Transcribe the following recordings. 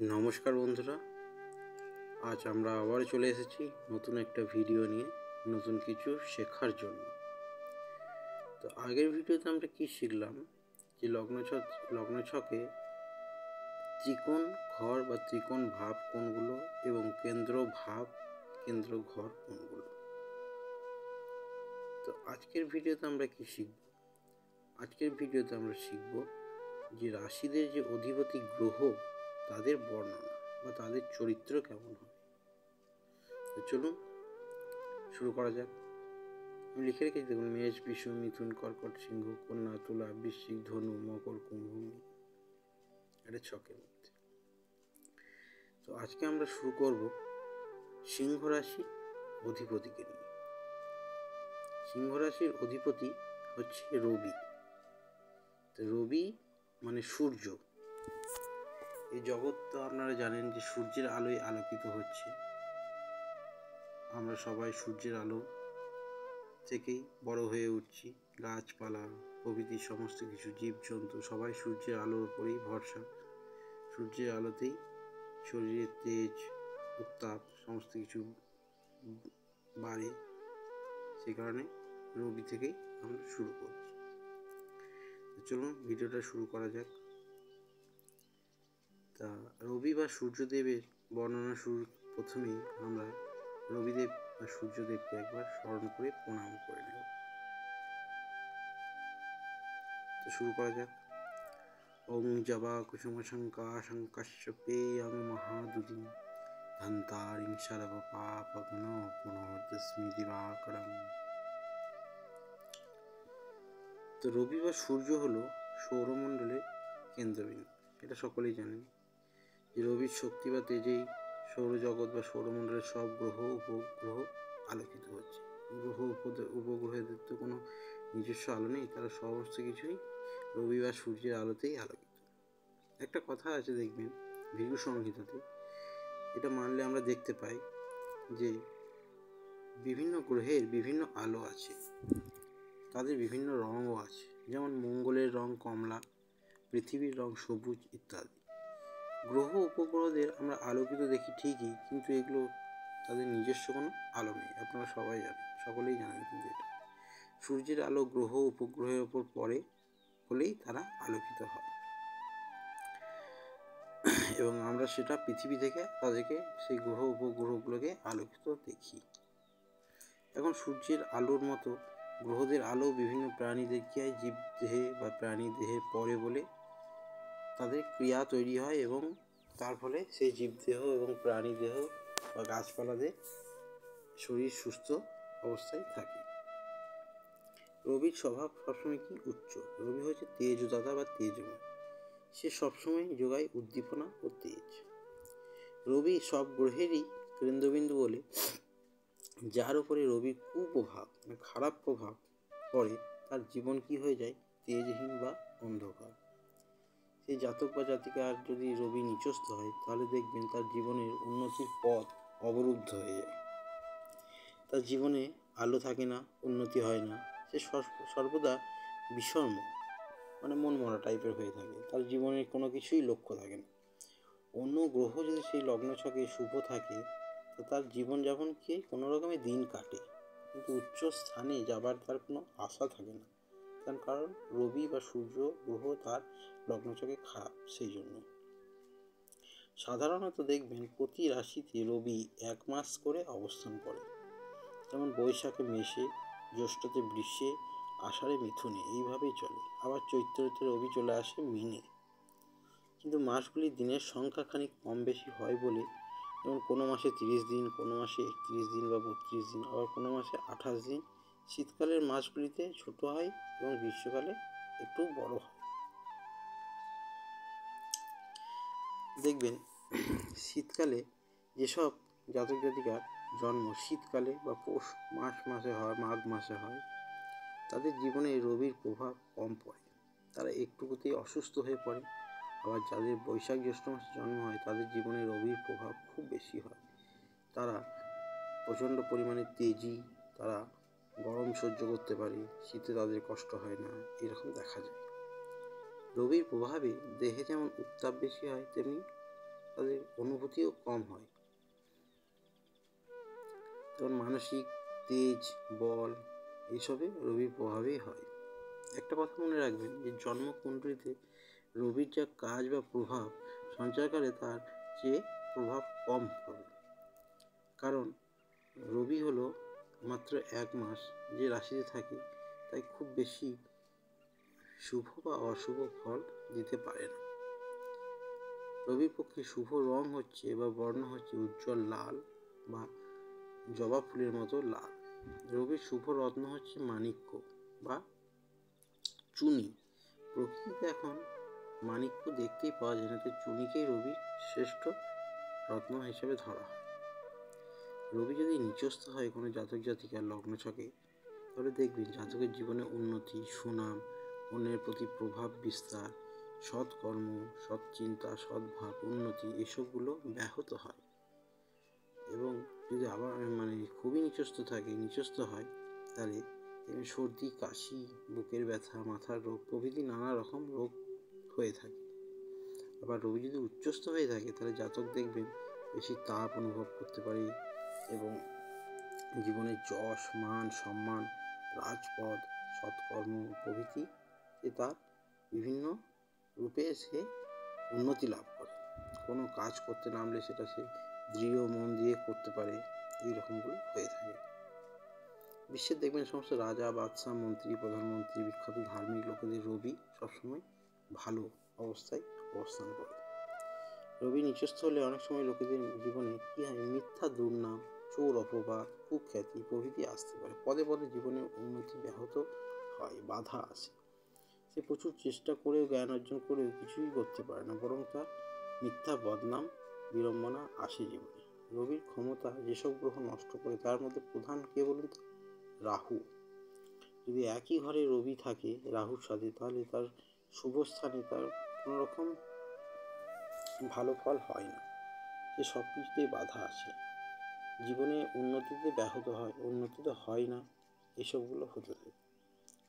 নমস্কার বন্ধুরা, আজ আমরা আবার চলে এসেছি নতুন একটা ভিডিও নিয়ে, নতুন কিছু শেখার জন্য। তো আগের ভিডিওতে আমরা কি শিখলাম যে লগ্নছকে ত্রিকোণ ঘর বা ত্রিকোণ ভাব কোনগুলো এবং কেন্দ্র ভাব কেন্দ্র ঘর কোনগুলো। তো আজকের ভিডিওতে আমরা কি শিখব? আজকের ভিডিওতে আমরা শিখব যে রাশিদের যে অধিপতি গ্রহ তাদের বর্ণনা বা তাদের চরিত্র কেমন হয়। তো চলুন শুরু করা যাক। আমি লিখে রেখেছি, দেখুন: মেষ, বৃষ, মিথুন, কর্কট, সিংহ, কন্যা, তুলা, বৃশ্চিক, ধনু, মকর, কুম্ভ। এটা ছকের মধ্যে। তো আজকে আমরা শুরু করব সিংহ রাশি অধিপতিকে নিয়ে। সিংহ রাশির অধিপতি হচ্ছে রবি। তো রবি মানে সূর্য। এই জগৎ তো আপনারা জানেন যে সূর্যের আলোয় আলোকিত হচ্ছে। আমরা সবাই সূর্যের আলো থেকেই বড় হয়ে উঠছি। গাছপালা প্রভৃতি সমস্ত কিছু জীবজন্তু সবাই সূর্যের আলোর উপরেই ভরসা। সূর্যের আলোতেই শরীরের তেজ, উত্তাপ সমস্ত কিছু বাড়ে। সে কারণে রবি থেকেই আমরা শুরু করছি। চলুন ভিডিওটা শুরু করা যাক। তা রবি বা সূর্যদেবের বর্ণনা শুরু প্রথমেই আমরা রবিদেব বা সূর্যদেবকে একবার স্মরণ করে প্রণাম করে নেব। তো শুরু করা যাক। ওং জবা কুসুম শঙ্কা শঙ্কাশ্চ পেয়ং মহাদুদিম ধন্তারিং সর্ব পাপঘ্ন পুনর্দস্মি দিবাকরং। তো রবি বা সূর্য হলো সৌরমণ্ডলের কেন্দ্রবিন্দু। এটা সকলেই জানেন যে রবির শক্তি বা তেজেই সৌরজগৎ বা সৌরমণ্ডলের সব গ্রহ উপগ্রহ আলোকিত হচ্ছে। গ্রহ উপগ্রহের তো কোনো নিজস্ব আলো নেই, তারা সমস্ত কিছুই রবি বা সূর্যের আলোতেই আলোকিত। একটা কথা আছে, দেখবেন ভৃগু সংহিতাতে, এটা মানলে আমরা দেখতে পাই যে বিভিন্ন গ্রহের বিভিন্ন আলো আছে, তাদের বিভিন্ন রঙও আছে। যেমন মঙ্গলের রং কমলা, পৃথিবীর রং সবুজ ইত্যাদি। গ্রহ উপগ্রহদের আমরা আলোকিত দেখি ঠিকই, কিন্তু এগুলো তাদের নিজস্ব কোনো আলো নেই। আপনারা সবাই জানেন, সকলেই জানেন। কিন্তু এটা সূর্যের আলো গ্রহ উপগ্রহের ওপর পড়ে বলেই তারা আলোকিত হয়, এবং আমরা সেটা পৃথিবী থেকে তাদেরকে সেই গ্রহ উপগ্রহগুলোকে আলোকিত দেখি। এখন সূর্যের আলোর মতো গ্রহদের আলো বিভিন্ন প্রাণীদেরকে জীব দেহে বা প্রাণী দেহের পড়ে বলে তাদের ক্রিয়া তৈরি হয়, এবং তার ফলে সেই জীবদেহ এবং প্রাণী দেহ বা গাছপালাদের শরীর সুস্থ অবস্থায় থাকে। রবির স্বভাব সবসময় কি উচ্চ। রবি হচ্ছে তেজদাতা বা তেজময়। সে সবসময় যোগায় উদ্দীপনা ও তেজ। রবি সব গ্রহেরই কেন্দ্রবিন্দু বলে যার উপরে রবির কুপ্রভাব মানে খারাপ প্রভাব পড়ে তার জীবন কি হয়ে যায়, তেজহীন বা অন্ধকার। সেই জাতক বা জাতিকার যদি রবি নিচস্থ হয়, তাহলে দেখবেন তার জীবনের উন্নতির পথ অবরুদ্ধ হয়ে যায়। তার জীবনে আলো থাকে না, উন্নতি হয় না। সে সর্বদা বিষণ্ণ মানে মন মরা টাইপের হয়ে থাকে। তার জীবনের কোনো কিছুই লক্ষ্য থাকে না। অন্য গ্রহ যদি সেই লগ্নছকে শুভ থাকে, তো তার জীবনযাপনকে কোনো রকমে দিন কাটে, কিন্তু উচ্চ স্থানে যাবার তার কোনো আশা থাকে না। তার কারণ রবি বা সূর্য গ্রহ তার লগ্নছকে খারাপ। সেই জন্য সাধারণত দেখবেন প্রতি রাশিতে রবি 1 মাস করে অবস্থান করে। যেমন বৈশাখে মেষে, জ্যৈষ্ঠতে বৃষে, আষাঢ়ে মিথুনে, এইভাবেই চলে। আবার চৈত্রতে রবি চলে আসে মীনে। কিন্তু মাসগুলি দিনের সংখ্যা খানিক কম বেশি হয় বলে, যেমন কোনো মাসে 30 দিন, কোনো মাসে 31 দিন বা 32 দিন, আবার কোনো মাসে 28 দিন। শীতকালের মাসগুলিতে ছোট হয় এবং গ্রীষ্মকালে একটু বড় হয়। দেখবেন শীতকালে যেসব জাতক জাতিকার জন্ম শীতকালে বা পৌষ মাসে হয়, মাঘ মাসে হয়, তাদের জীবনে রবির প্রভাব কম পড়ে। তারা একটুকুতেই অসুস্থ হয়ে পড়ে। আবার যাদের বৈশাখ জ্যৈষ্ঠ মাসে জন্ম হয়, তাদের জীবনে রবির প্রভাব খুব বেশি হয়। তারা প্রচণ্ড পরিমাণে তেজি, তারা গরম সহ্য করতে পারে, শীতে তাদের কষ্ট হয় না, এরকম দেখা যায়। রবির প্রভাবে দেহে যেমন উত্তাপ বেশি হয়, তেমনি তাদের অনুভূতিও কম হয়। তখন মানসিক তেজ, বল এইসবে রবির প্রভাবেই হয়। একটা কথা মনে রাখবেন যে জন্মকুণ্ডলিতে রবির যা কাজ বা প্রভাব সঞ্চার করে তার চেয়ে প্রভাব কম হবে, কারণ রবি হলো মাত্র 1 মাস যে রাশিতে থাকে, তাই খুব বেশি শুভ বা অশুভ ফল দিতে পারে না। রবির পক্ষে শুভ রং হচ্ছে বা বর্ণ হচ্ছে উজ্জ্বল লাল বা জবা ফুলের মতো লাল। রবির শুভ রত্ন হচ্ছে মাণিক্য বা চুনি। প্রকৃতিতে এখন মাণিক্য দেখতেই পাওয়া যায় না, তাই চুনিকেই রবির শ্রেষ্ঠ রত্ন হিসেবে ধরা হয়। রবি যদি নিচস্থ হয় কোনো জাতক জাতিকার লগ্ন ছকে, তাহলে দেখবেন জাতকের জীবনে উন্নতি, সুনাম, অন্যের প্রতি প্রভাব বিস্তার, সৎকর্ম, সৎ চিন্তা, সদ্ভাব, উন্নতি এসবগুলো ব্যাহত হয়। এবং যদি আবার খুবই নিচস্থ হয় তাহলে সর্দি, কাশি, বুকের ব্যথা, মাথার রোগ প্রভৃতি নানা রকম রোগ হয়ে থাকে। আবার রবি যদি উচ্চস্থ হয়ে থাকে তাহলে জাতক দেখবেন বেশি তাপ অনুভব করতে পারে এবং জীবনে যশ, মান, সম্মান, রাজপদ, সৎকর্ম প্রভৃতি তার বিভিন্ন রূপে সে উন্নতি লাভ করে। কোনো কাজ করতে নামলে সেটা সে দৃঢ় মন দিয়ে করতে পারে, এই রকমগুলো হয়ে থাকে। বিশ্বের দেখবেন সমস্ত রাজা, বাদশাহ, মন্ত্রী, প্রধানমন্ত্রী, বিখ্যাত ধার্মিক লোকেদের রবি সবসময় ভালো অবস্থায় অবস্থান করে। রবি নিচস্থ হলে অনেক সময় লোকেদের জীবনে কী হয়, মিথ্যা দুর্নাম, চোর অপবাদ, কুখ্যাতি প্রভৃতি আসতে পারে। পদে পদে জীবনে উন্নতি ব্যাহত হয়, বাধা আসে। সে প্রচুর চেষ্টা করেও, জ্ঞান অর্জন করেও কিছুই করতে পারে না, বরং তার মিথ্যা বদনাম, বিড়ম্বনা আসে জীবনে। রবির ক্ষমতা যেসব গ্রহ নষ্ট করে তার মধ্যে প্রধান কে বলুন তো? রাহু। যদি একই ঘরে রবি থাকে রাহুর সাথে, তাহলে তার শুভ স্থানে তার কোনো রকম ভালো ফল হয় না, সে সব কিছুতেই বাধা আসে, জীবনে উন্নতিতে ব্যাহত হয়, উন্নতিতে হয় না, এসবগুলো হতে থাকে।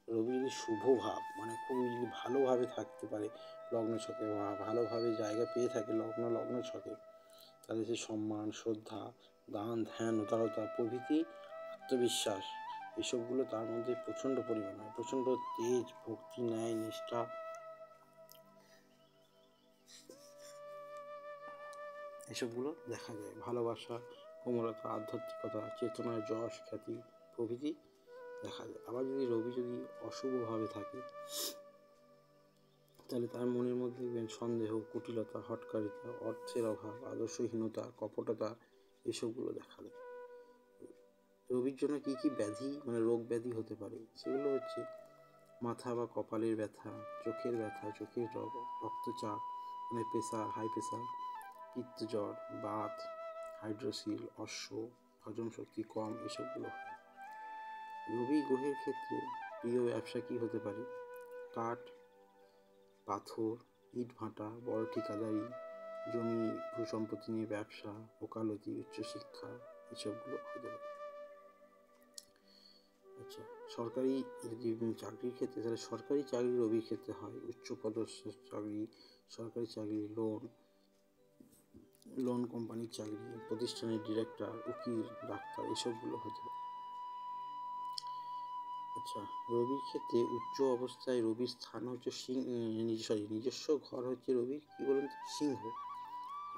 রবি যদি শুভ ভাব খুবই যদি ভালোভাবে থাকতে পারে লগ্ন ছকে, বা ভালোভাবে জায়গা পেয়ে থাকে লগ্ন ছকে, তাহলে সে সম্মান, শ্রদ্ধা, দান, ধ্যান, উদারতা প্রভৃতি, আত্মবিশ্বাস এসবগুলো তার মধ্যে প্রচণ্ড পরিমাণ হয়। প্রচণ্ড তেজ, ভক্তি, ন্যায়, নিষ্ঠা এসবগুলো দেখা যায়। ভালোবাসা, কোমলতা, আধ্যাত্মিকতা, চেতনা, যশ, খ্যাতি প্রভৃতি দেখা যায়। আবার যদি রবি অশুভভাবে থাকে তাহলে তার মনের মধ্যে দেখবেন সন্দেহ, কুটিলতা, হঠকারিতা, অর্থের অভাব, আদর্শহীনতা, কপটতা এসবগুলো দেখা দেয়। রবির জন্য কী কী ব্যাধি রোগ ব্যাধি হতে পারে সেগুলো হচ্ছে মাথা বা কপালের ব্যথা, চোখের ব্যথা, চোখের রক্তচাপ pressure, high pressure, পিত্তজ্বর, Baat, hydrocele, অশ্ব, হজম শক্তি কম এসবগুলো হয়। রবি গ্রহের ক্ষেত্রে প্রিয় ব্যবসা কী হতে পারে? কাঠ, পাথর, ইট ভাটা, বড় ঠিকাদারি, জমি ভূসম্পত্তি নিয়ে ব্যবসা, ওকালতি, উচ্চশিক্ষা এসবগুলো হতে পারে। আচ্ছা, সরকারি যদি চাকরির ক্ষেত্রে, তাহলে সরকারি চাকরি রবির ক্ষেত্রে হয় উচ্চপদস্থ চাকরি, সরকারি চাকরি, লোন কোম্পানির চাকরি, প্রতিষ্ঠানের ডিরেক্টর, উকিল, ডাক্তার এসবগুলো হতে পারে। আচ্ছা, রবির ক্ষেত্রে উচ্চ অবস্থায় রবির স্থান হচ্ছে নিজস্ব ঘর হচ্ছে রবির কী বলুন তো? সিংহ।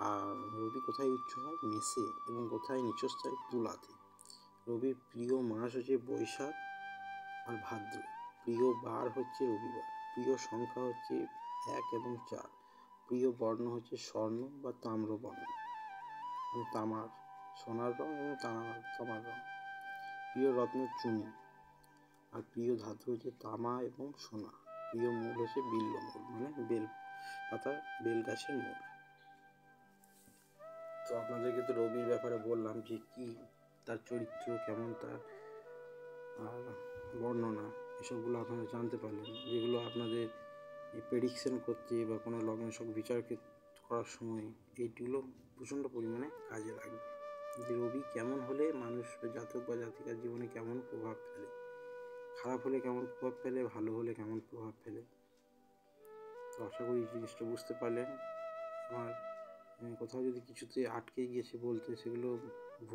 আর রবি কোথায় উচ্চ হয়? মেষে। এবং কোথায় নিচস্থ হয়? তুলাতে। রবির প্রিয় মাস হচ্ছে বৈশাখ আর ভাদ্র। প্রিয় বার হচ্ছে রবিবার। প্রিয় সংখ্যা হচ্ছে 1 এবং 4। প্রিয় বর্ণ হচ্ছে স্বর্ণ বা তাম্র বর্ণ, তামার, সোনার রং এবং তামার রং। প্রিয় রত্ন চুনি। আর প্রিয় ধাতু হচ্ছে তামা এবং সোনা। প্রিয় মূল হচ্ছে বিল্ল মূল, বেল পাতা, বেল গাছের মূল। তো আপনাদেরকে তো রবির ব্যাপারে বললাম যে কি তার চরিত্র কেমন, তার বর্ণনা এসবগুলো আপনারা জানতে পারলেন, যেগুলো আপনাদের প্রেডিকশন করতে বা কোনো লগ্নশক বিচার করার সময় এইগুলো প্রচণ্ড পরিমাণে কাজে লাগবে, যে রবি কেমন হলে মানুষ জাতক বা জাতিকার জীবনে কেমন প্রভাব ফেলে, খারাপ হলে কেমন প্রভাব ফেলে, ভালো হলে কেমন প্রভাব ফেলে। তো আশা করি এই জিনিসটা বুঝতে পারলেন। আমার কোথাও যদি কিছুতে আটকে গিয়েছে বলতে, সেগুলো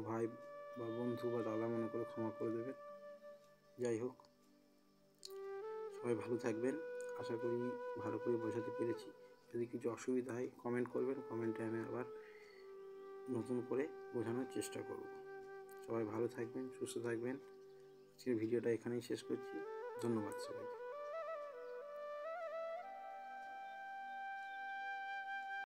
ভাই বা বন্ধু বা দাদা মনে করে ক্ষমা করে দেবেন। যাই হোক, সবাই ভালো থাকবেন। আশা করি ভালো করে বোঝাতে পেরেছি। যদি কিছু অসুবিধা হয় কমেন্ট করবেন, কমেন্টে আমি আবার নতুন করে বোঝানোর চেষ্টা করব। সবাই ভালো থাকবেন, সুস্থ থাকবেন। আজকের ভিডিওটা এখানেই শেষ করছি। ধন্যবাদ সবাইকে।